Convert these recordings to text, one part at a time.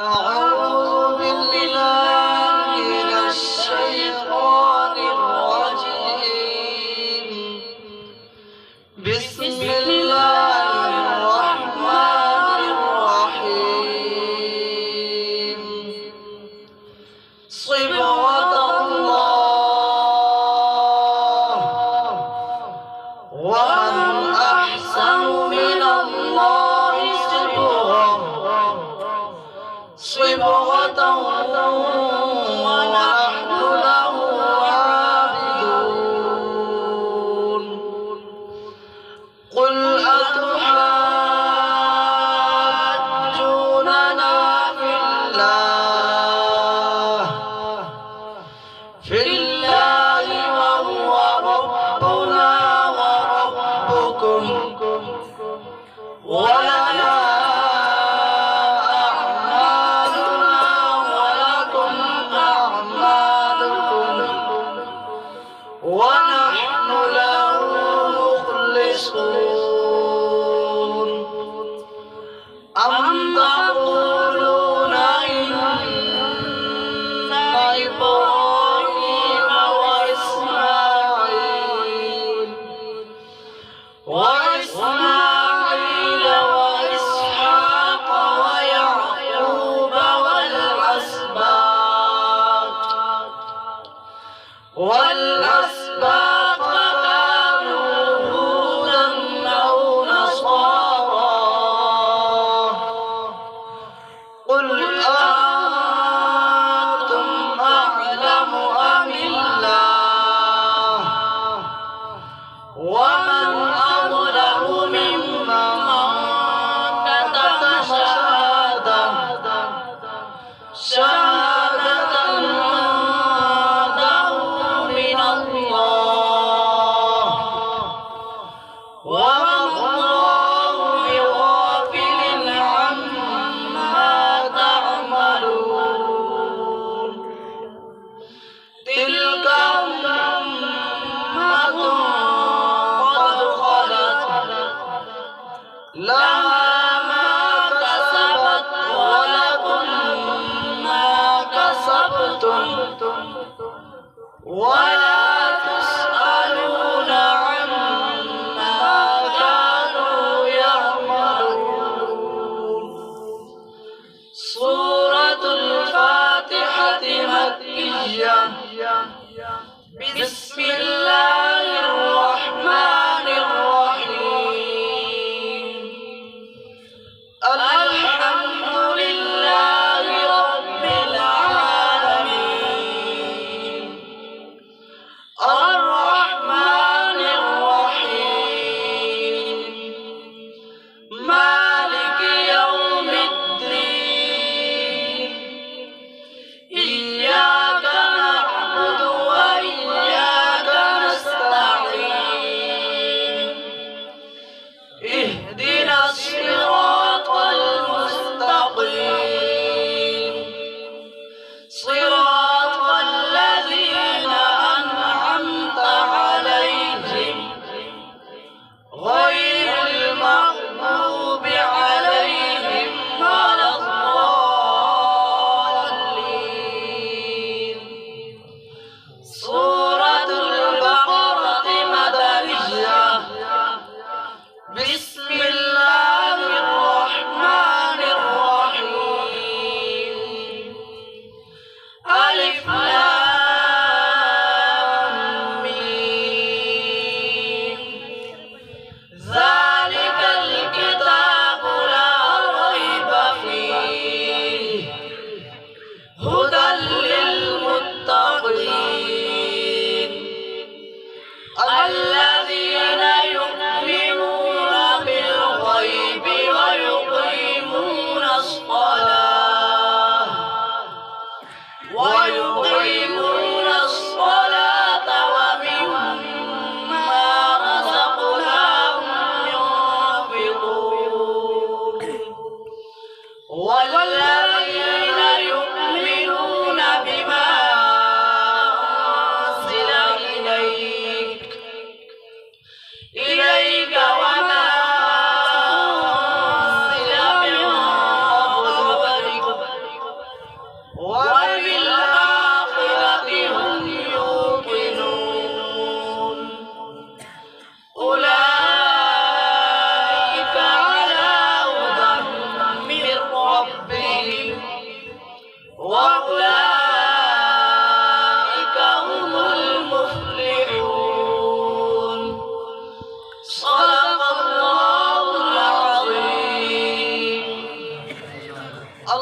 أعوذ بالله من الشيطان الرجيم. بسم الله الرحمن الرحيم. صبغة الله ومن أحسن من الله صبغة ونحن له عابدون. قل أتحاجوننا في الله وهو ربنا وربكم ولنا أعمالنا ولكم أعمالكم ونحن له مخلصون. أم تقولون إن إبراهيم وإسماعيل وإسحاق ويعقوب والأسباط كانوا هودا أو نصارى. قل أنتم أعلم أم الله ومن أظلم ممن كتم شهادة عنده من الله وما الله بغافل عما تعملون. تلك أمة قد خلت لها ما كسبت ولكم ما كسبتم ولا تسألون عما كانوا يعملون. سورة الفاتحة مكية. بسم الله الرحمن الرحيم. الحمد لله رب العالمين. الرحمن الرحيم. مالك يوم الدين. إياك نعبد وإياك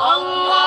الله